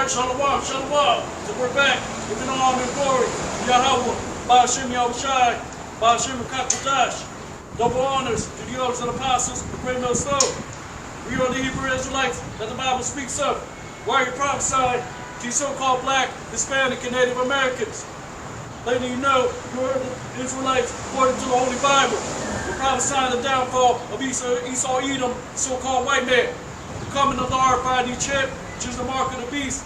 Alright, shalom, shalom. So we're back with an honor and glory. Yahweh, Ba'ashem Yahushai, Ba'ashem Kakadash. Double honors to the elders and apostles of the great millstone. We are the Hebrew Israelites that the Bible speaks of. Why you prophesied to so-called black, Hispanic, and Native Americans. Letting you know you are the Israelites according to the Holy Bible. We're prophesying the downfall of Esau Edom, the so-called white man. The coming of the RFID chip, which is the mark of the beast.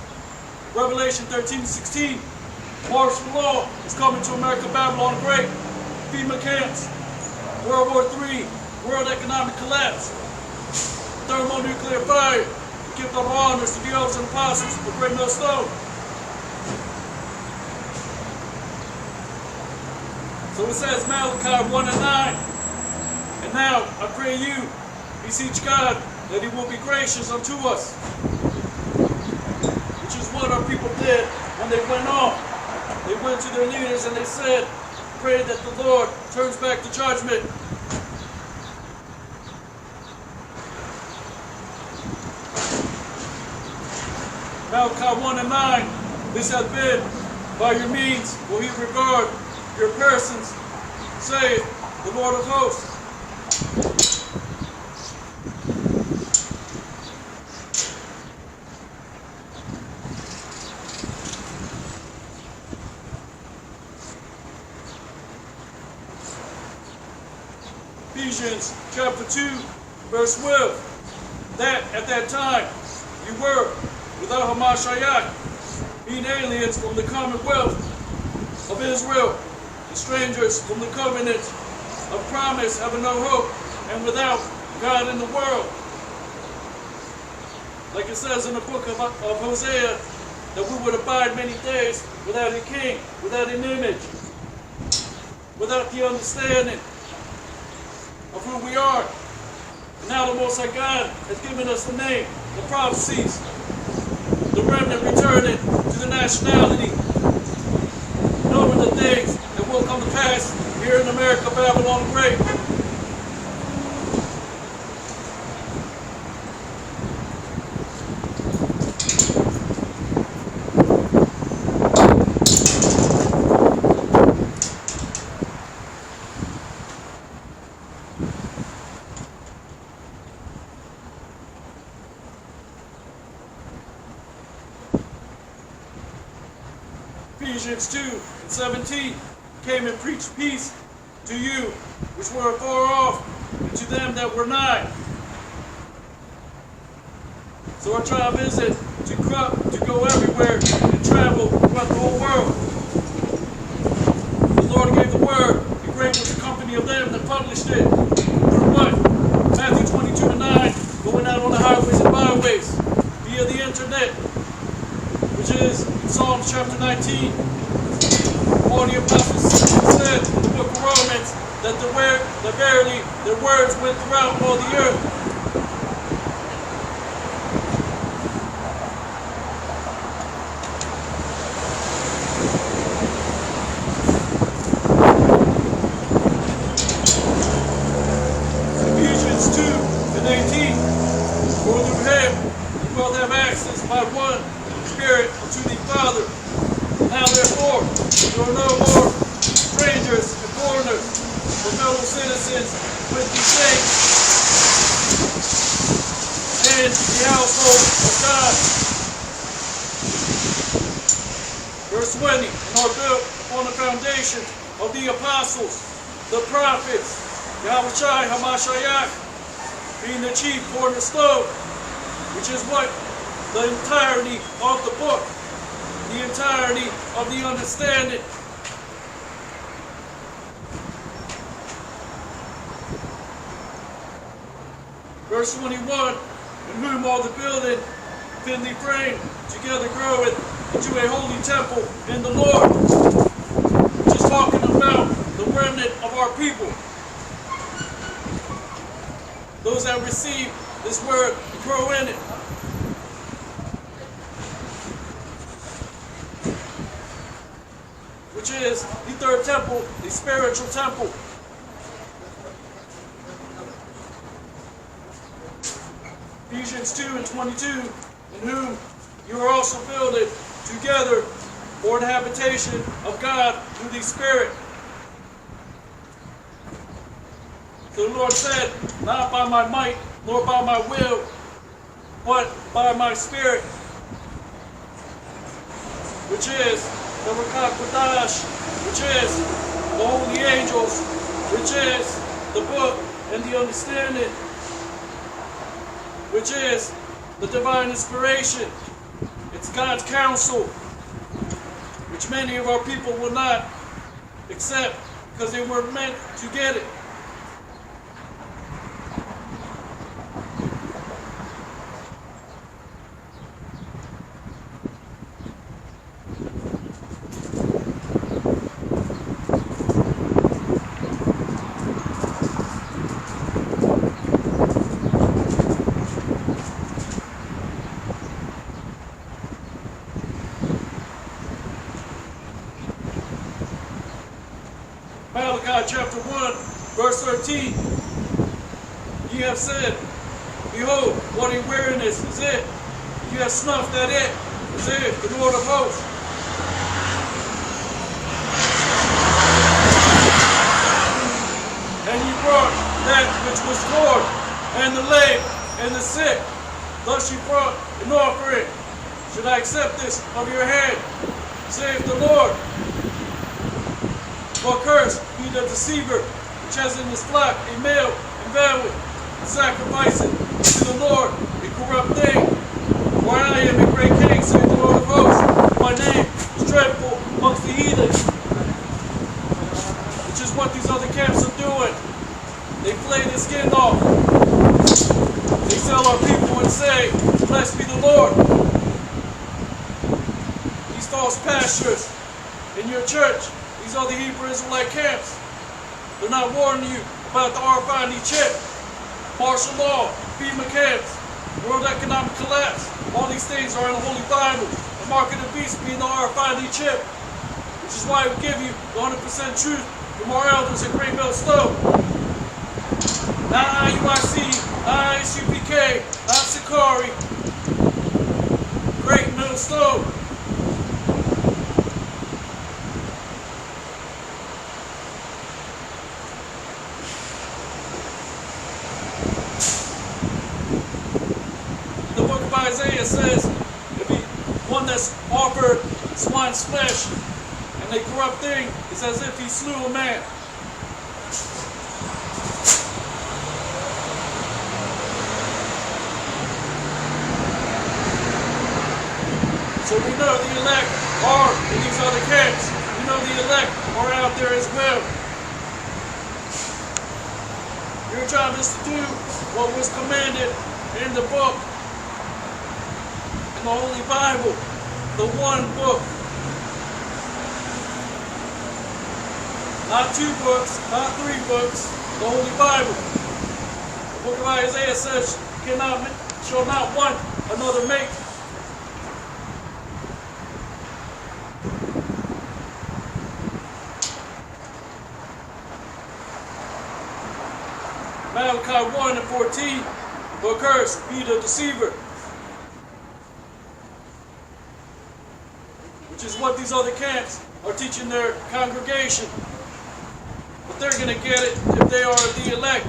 Revelation 13:16. Martial law is coming to America, Babylon the Great. FEMA camps. World War III. World economic collapse. Thermonuclear fire. The gift of honors to the elders and apostles of the great millstone. So it says Malachi 1 and 9. And now I pray you, beseech God, that he will be gracious unto us. Which is what our people did when they went off. They went to their leaders and they said, pray that the Lord turns back the judgment. Malachi 1 and 9. This has been, by your means will he regard your persons, saith the Lord of hosts. Ephesians chapter 2, verse 12. That at that time you were without Hamashiach, being aliens from the commonwealth of Israel, and strangers from the covenant of promise, having no hope, and without God in the world. Like it says in the book of Hosea, that we would abide many days without a king, without an image, without the understanding of who we are. And now the Most High God has given us the name, the prophecies, the remnant returning to the nationality, knowing the things that will come to pass here in America, Babylon the Great. Ephesians 2 and 17 came and preached peace to you which were afar off, and to them that were nigh. So our job isn't to go everywhere and travel throughout the whole world. The Lord gave the word, and great was the company of them that published it. Through what? Matthew 22 and 9, going out on the highways and byways via the internet, which is Psalms chapter 19. All the apostles said in the book of Romans that verily their words went throughout all the earth. Ephesians 2 and 18. For through him we both have access by one Spirit unto the Father. Now therefore, you are no more strangers and foreigners, but fellow citizens with the saints and the household of God. Verse 20, and are built upon the foundation of the apostles, the prophets, Yahushai Hamashiach, being the chief cornerstone, which is what? The entirety of the book, the entirety of the understanding. Verse 21, in whom all the building fitly framed together groweth into a holy temple in the Lord. Which is talking about the remnant of our people. Those that receive this word and grow in it. Which is the third temple, the spiritual temple. Ephesians 2 and 22, in whom You are also builded together for the habitation of God through the Spirit. So the Lord said, not by my might, nor by my will, but by my Spirit, which is the Rakak Kodash, which is the holy angels, which is the book and the understanding, which is the divine inspiration. It's God's counsel, which many of our people will not accept because they weren't meant to get it. Malachi chapter 1, verse 13. Ye have said, behold, what a weariness is it. You have snuffed at it, saith the Lord of hosts. And ye brought that which was torn, and the lame, and the sick. Thus ye brought an offering. Should I accept this of your hand, saith the Lord? For cursed be the deceiver, which has in his flock a male and vowed, and sacrificing to the Lord a corrupt thing. For I am a great king, saith the Lord of hosts. My name is dreadful amongst the heathen. Which is what these other camps are doing. They flay their skin off. They sell our people and say, blessed be the Lord. These false pastors in your church, these are the Hebrew Israelite camps. They're not warning you about the RFID chip, martial law, FEMA camps, world economic collapse. All these things are in the Holy Bible. The mark of the beast being the RFID chip, which is why we give you the 100% truth from our elders at Great Mill Stove. Not IUIC, not ISUPK, not Sakari. Great Mill Stove. Isaiah says, if he, one that's offered swine's flesh and a corrupt thing, it's as if he slew a man. So we know the elect are in these other camps. We know the elect are out there as well. Your job is to do what was commanded in the book. The Holy Bible, the one book. Not 2 books, not 3 books, the Holy Bible. The book of Isaiah says, shall not want another mate. Malachi 1 and 14, for cursed be the deceiver. Which is what these other camps are teaching their congregation. But they're going to get it if they are the elect.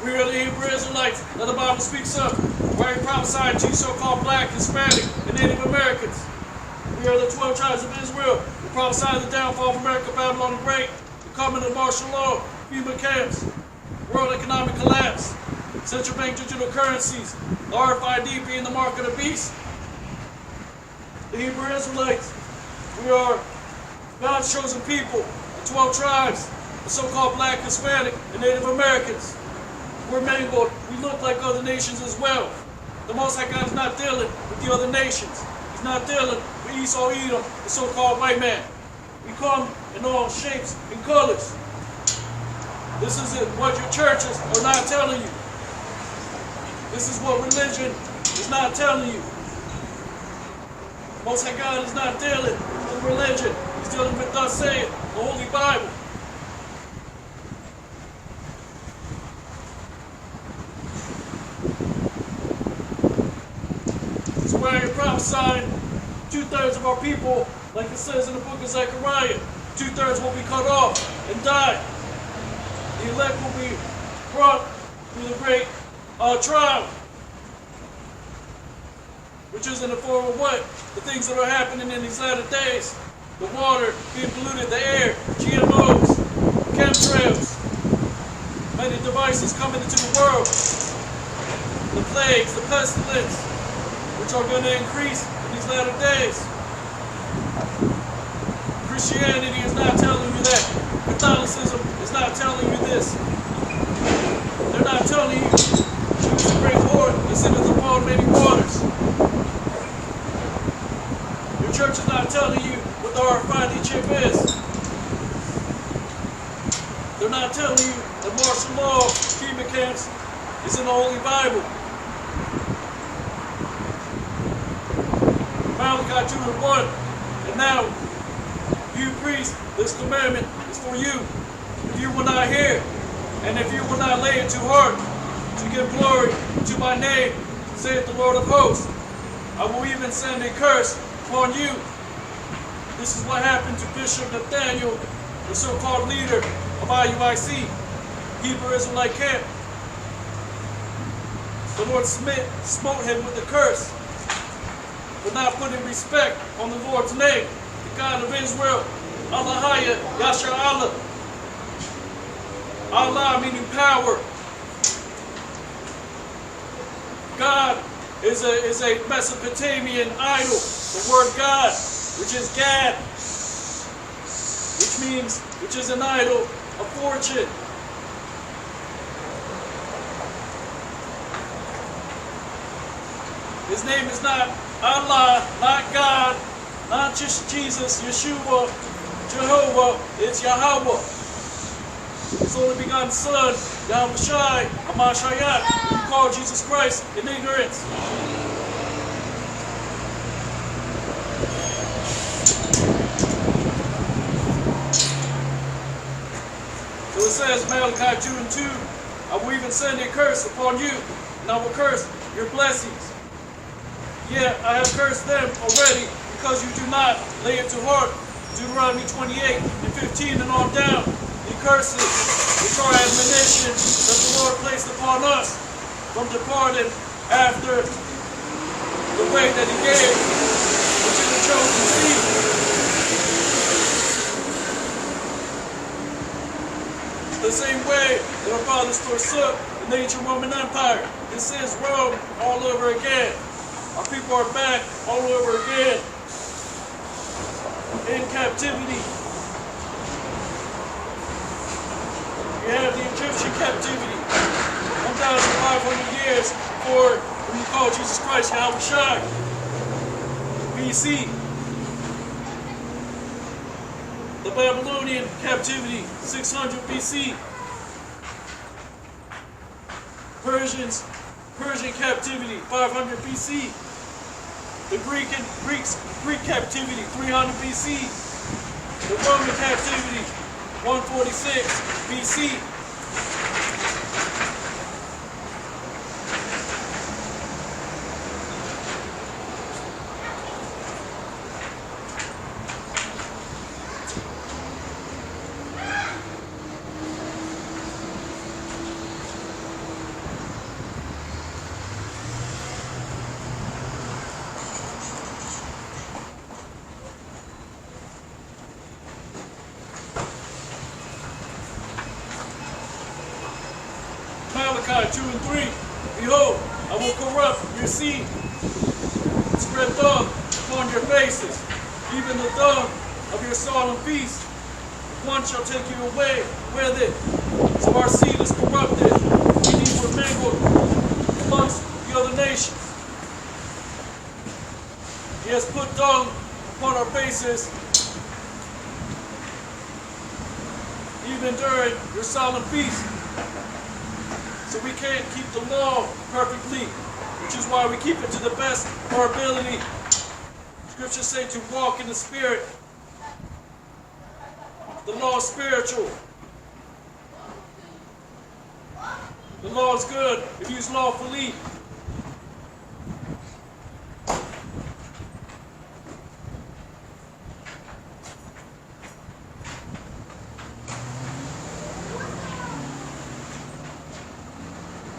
We are the Hebrew Israelites that the Bible speaks of, where he prophesied to you so-called black, Hispanic, and Native Americans. We are the 12 tribes of Israel. We prophesy the downfall of America, Babylon the Great, the coming of martial law, FEMA camps, world economic collapse, central bank digital currencies, the RFID being the mark of the beast. The Hebrew Israelites, we are God's chosen people, the 12 tribes, the so-called black, Hispanic, and Native Americans. We're mingled. We look like other nations as well. The Most High God is not dealing with the other nations. He's not dealing with Esau Edom, the so-called white man. We come in all shapes and colors. This is what your churches are not telling you. This is what religion is not telling you. Most High God is not dealing with the with religion. He's dealing with thus saith, the Holy Bible. So where you're prophesying 2/3 of our people, like it says in the book of Zechariah, 2/3 will be cut off and die. The elect will be brought through the great trial, which is in the form of what? The things that are happening in these latter days. The water being polluted, the air, GMOs, chemtrails, many devices coming into the world, the plagues, the pestilence, which are going to increase in these latter days. Christianity is not telling you that. Catholicism is not telling you this. They're not telling you it's a great Lord that sitteth upon many waters. Your church is not telling you what the RFID chip is. They're not telling you that martial law, FEMA camps, is in the Holy Bible. Malachi 2:1. And now, you priests, this commandment is for you. If you will not hear, and if you will not lay it to heart, to give glory to my name, saith the Lord of hosts, I will even send a curse upon you. This is what happened to Bishop Nathaniel, the so-called leader of IUIC, Hebrew Israelite camp. The Lord smote him with a curse for not putting respect on the Lord's name, the God of Israel, Allahaya, Yasha Allah. Allah meaning power. God is a Mesopotamian idol. The word God, which is Gad, which is an idol of fortune. His name is not Allah, not God, not just Jesus, Yeshua, Jehovah, it's Yahweh. His only begotten Son, Yahushai, Amashayat, who you call Jesus Christ in ignorance. So it says, Malachi 2:2, I will even send a curse upon you, and I will curse your blessings. Yet I have cursed them already, because you do not lay it to heart. Deuteronomy 28:15 and on down. The curses, which are admonition that the Lord placed upon us from departing after the way that He gave, which is the chosen seed. The same way that our fathers forsook the ancient Roman Empire. This is Rome all over again. Our people are back all over again in captivity. You have the Egyptian captivity, 1,500 years before when you call Jesus Christ Yahushai, BC. The Babylonian captivity, 600 BC. Persian captivity, 500 BC. The Greek captivity, 300 BC. The Roman captivity, 146 BC. Malachi 2:3, behold, I will corrupt your seed, spread dung upon your faces, even the dung of your solemn feast. One shall take you away with it. So our seed is corrupted, meaning we're mingled amongst the other nations. He has put dung upon our faces, even during your solemn feast. So we can't keep the law perfectly, which is why we keep it to the best of our ability. Scriptures say to walk in the Spirit, The law is spiritual. The law is good if used lawfully.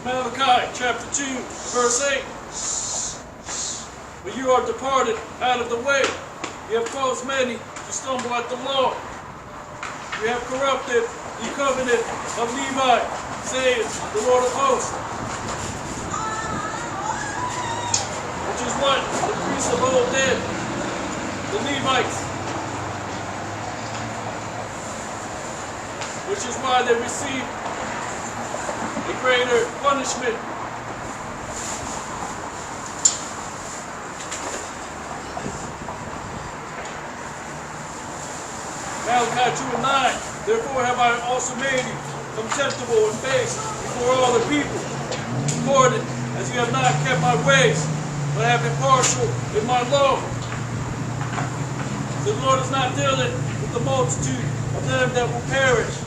Malachi chapter 2, verse 8. But you are departed out of the way. You have caused many to stumble at the law. You have corrupted the covenant of Levi, saith the Lord of hosts. Which is what the priests of old did, the Levites. Which is why they received a greater punishment. Malachi 2 and 9. Therefore have I also made you contemptible and base before all the people, according as you have not kept my ways, but have been partial in my law. The Lord is not dealing with the multitude of them that will perish.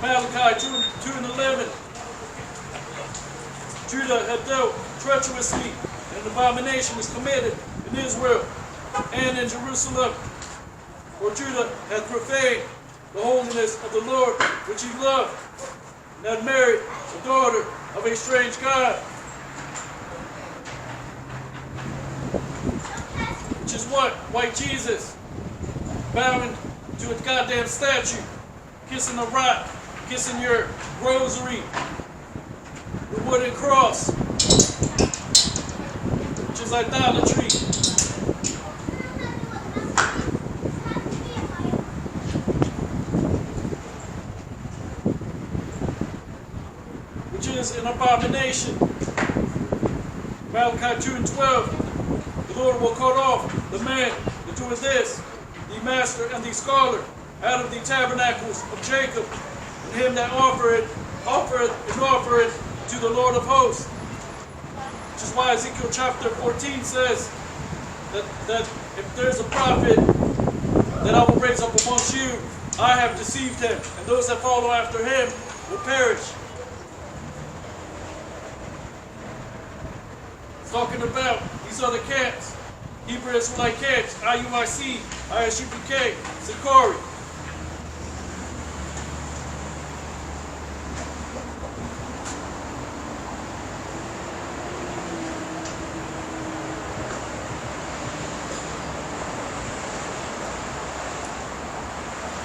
Malachi 2 and 11. Judah had dealt treacherously, and an abomination is committed in Israel and in Jerusalem. For Judah hath profaned the holiness of the Lord which he loved, and had married the daughter of a strange god. Which is what? White Jesus, bowing to a goddamn statue, kissing a rock, kissing your rosary, the wooden cross, which is idolatry. Which is an abomination. Malachi 2 and 12. The Lord will cut off the man that doeth this, the master and the scholar, out of the tabernacles of Jacob, and him that offereth to the Lord of hosts. Which is why Ezekiel chapter 14 says that if there's a prophet that I will raise up amongst you, I have deceived him, and those that follow after him will perish. It's talking about these other camps. Hebrew Israelite camps, IUIC, ISUPK, Sakari.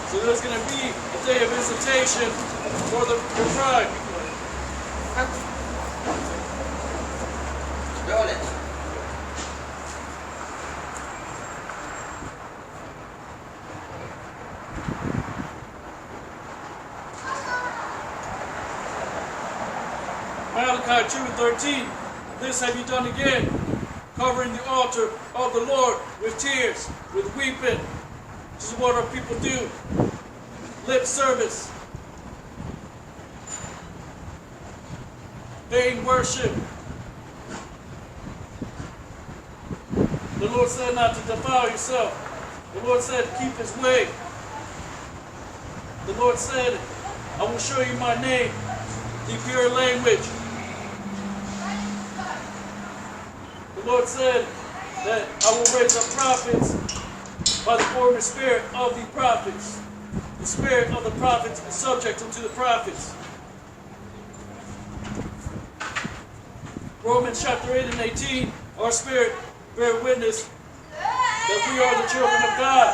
So there's going to be a day of visitation for the tribe. Malachi 2 and 13. This have you done again, covering the altar of the Lord with tears, with weeping. This is what our people do. Lip service. Vain worship. The Lord said not to defile yourself. The Lord said keep his way. The Lord said, I will show you my name, the pure language. The Lord said that I will raise up prophets by the former spirit of the prophets. The spirit of the prophets is subject unto the prophets. Romans chapter 8 and 18, our spirit bear witness that we are the children of God.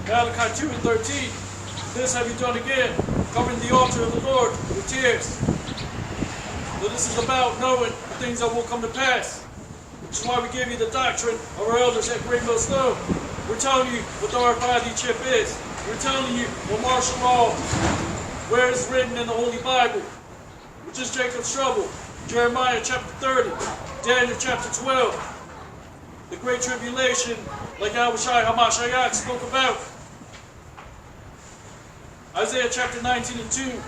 Malachi 2 and 13. This have you done again, covering the altar of the Lord with tears. So this is about knowing the things that will come to pass. Which is why we give you the doctrine of our elders at Great Mill Stone. We're telling you what the RFID chip is. We're telling you what martial law, where it's written in the Holy Bible, which is Jacob's trouble. Jeremiah chapter 30, Daniel chapter 12. The Great Tribulation, like Yahushua HaMashiach spoke about. Isaiah chapter 19 and 2.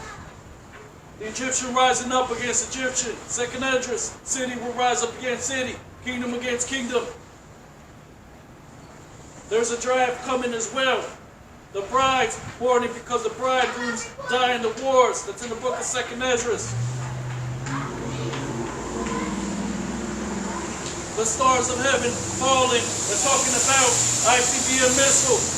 The Egyptian rising up against Egyptian. Second Esdras, city will rise up against city. Kingdom against kingdom. There's a draft coming as well. The bride's mourning because the bridegrooms die in the wars. That's in the book of Second Esdras. The stars of heaven falling. They're talking about ICBM missiles.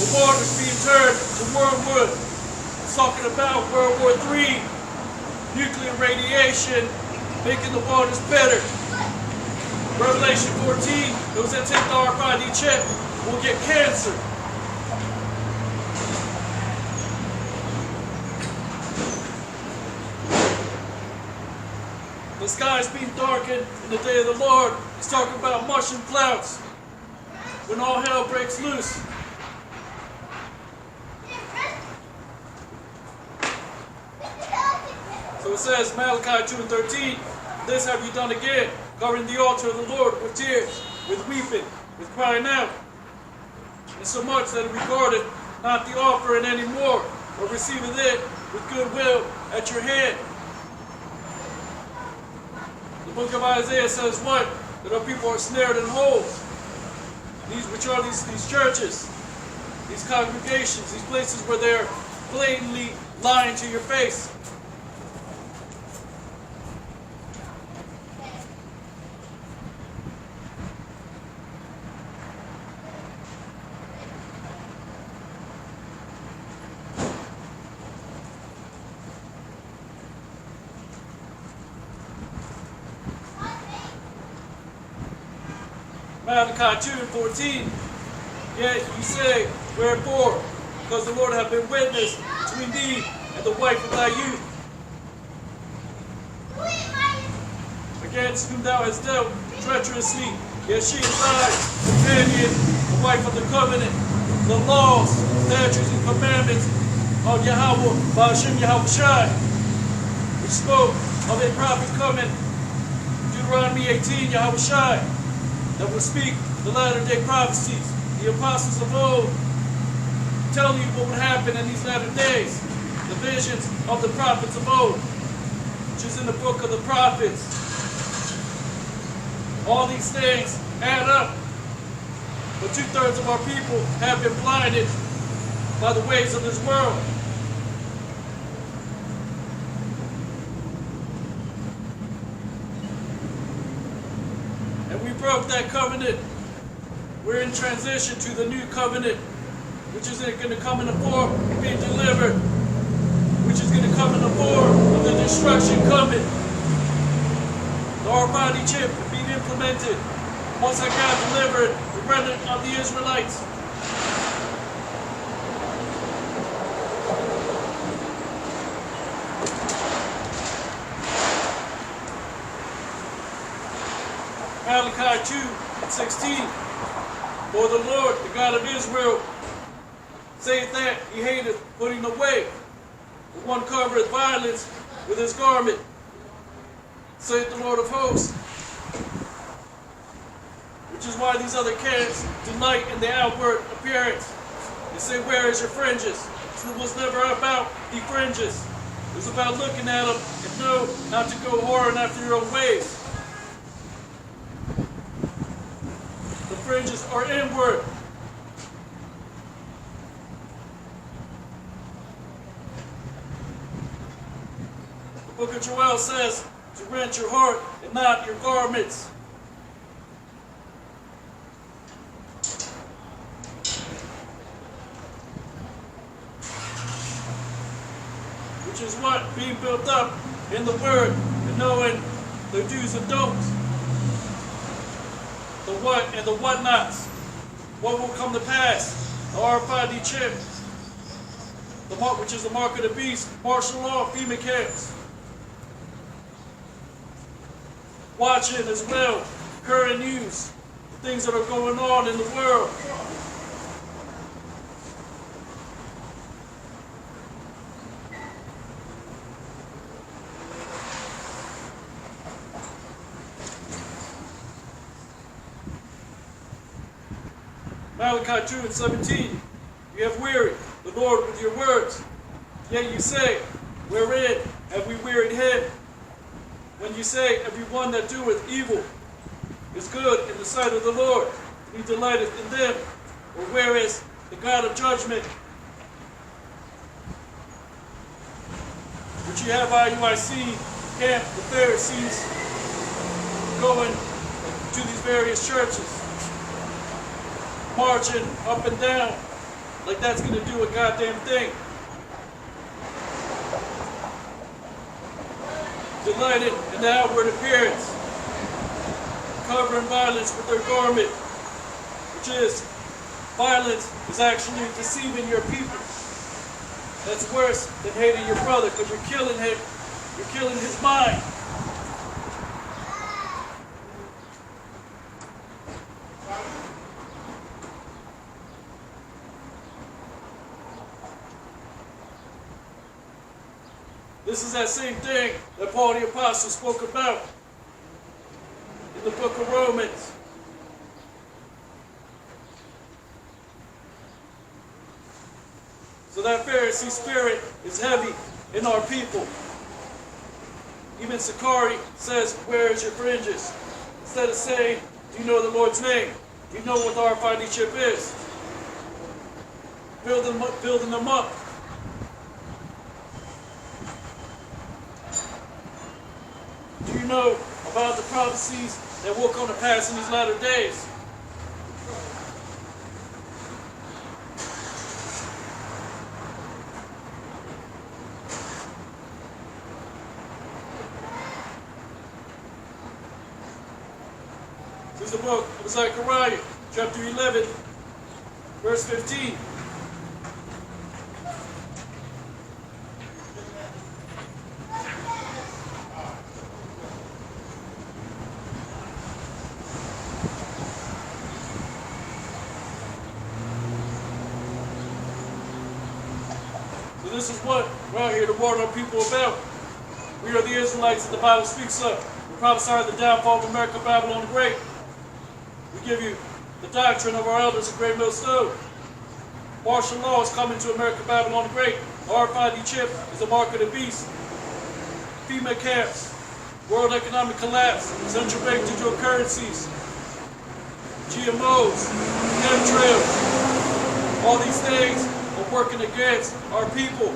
The waters being turned to wormwood. It's talking about World War III. Nuclear radiation making the waters better. Revelation 14, those that take the RFID chip will get cancer. The sky is being darkened in the day of the Lord. He's talking about mushroom clouds when all hell breaks loose. So it says, Malachi 2 and 13, this have you done again, covering the altar of the Lord with tears, with weeping, with crying out. Insomuch that it regarded not the offering any more, but receiveth it with goodwill at your hand. The book of Isaiah says what? That our people are snared in holes. Which are these churches, these congregations, these places where they're blatantly lying to your face. Malachi 2 and 14. Yet you say, wherefore? Because the Lord hath been witness between thee and the wife of thy youth, against whom thou hast dealt treacherously. Yet she is thy companion, the wife of the covenant, the laws, statutes, and commandments of Yahweh, by Hashem Yahushai, which spoke of a prophet coming. Deuteronomy 18, Yahushai, that will speak the latter-day prophecies, the apostles of old, telling you what would happen in these latter days, the visions of the prophets of old, which is in the book of the prophets. All these things add up, but 2/3 of our people have been blinded by the ways of this world. And we broke that covenant. We're in transition to the new covenant, which is going to come in the form of being delivered, which is going to come in the form of the destruction coming. The RFID chip being implemented. Once I got delivered, the remnant of the Israelites. Malachi 2:16. For the Lord, the God of Israel, saith that he hateth putting away. The one covereth violence with his garment, saith the Lord of hosts. Which is why these other camps delight in the outward appearance. They say, where is your fringes? So it was never about the fringes. It was about looking at them and know not to go whoring after your own ways. The fringes are inward. The book of Joel says to rent your heart and not your garments. Which is what? Being built up in the Word and knowing the do's and don'ts. The what and the what-nots. What will come to pass? The RFID chip. The mark, which is the mark of the beast. Martial law, FEMA camps. Watching as well current news. The things that are going on in the world. Malachi 2:17. You have wearied the Lord with your words. Yet you say, wherein have we wearied him? When you say, every one that doeth evil is good in the sight of the Lord, and he delighteth in them. Or where is the God of judgment? Which you have IUIC camp, the Pharisees, going to these various churches, marching up and down like that's going to do a goddamn thing. Delighted in the outward appearance, covering violence with their garment, which is, violence is actually deceiving your people. That's worse than hating your brother, because you're killing him, you're killing his mind. This is that same thing that Paul the Apostle spoke about in the book of Romans. So that Pharisee spirit is heavy in our people. Even Sakari says, where is your fringes? Instead of saying, do you know the Lord's name? Do you know what the RFID chip is? Building them up. Do you know about the prophecies that will come to pass in these latter days? This is the book of Zechariah, chapter 11, verse 15. So this is what we're out here to warn our people about. We are the Israelites that the Bible speaks of. We prophesy the downfall of America, Babylon the Great. We give you the doctrine of our elders at Great Mill Stone. Martial law is coming to America, Babylon the Great. The RFID chip is the mark of the beast. FEMA camps, world economic collapse, central bank digital currencies, GMOs, chemtrails, all these things are working against our people.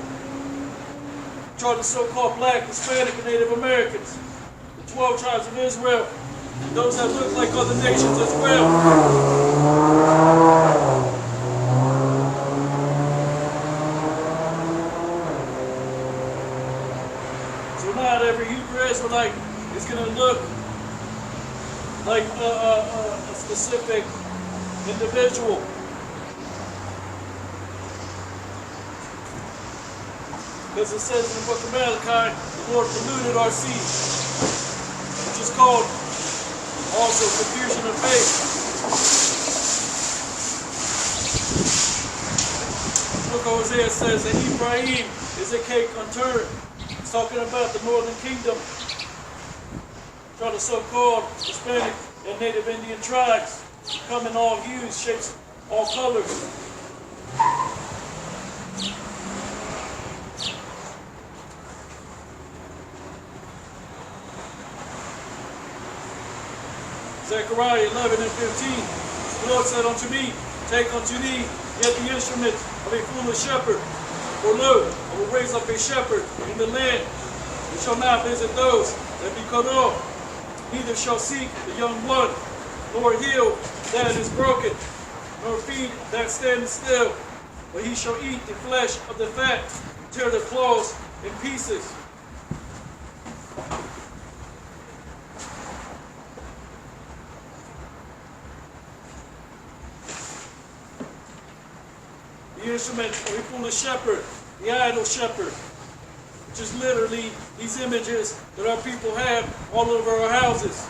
Which are the so-called black, Hispanic, and Native Americans, the 12 tribes of Israel, and those that look like other nations as well. So not every Hebrew Israelite is going to look like a specific individual. Because it says in the book of Malachi, the Lord polluted our seed, which is called also confusion of faith. The book of Hosea says that Ephraim is a cake unturned. It's talking about the northern kingdom, which are the so-called Hispanic and Native Indian tribes, come in all hues, shapes, all colors. Zechariah 11 and 15. The Lord said unto me, take unto thee yet the instrument of a foolish shepherd. For lo, I will raise up a shepherd in the land, and shall not visit those that be cut off, neither shall seek the young one, nor heal that is broken, nor feed that standeth still. But he shall eat the flesh of the fat, tear the claws in pieces. The instrument of a foolish shepherd, the idol shepherd, which is literally these images that our people have all over our houses.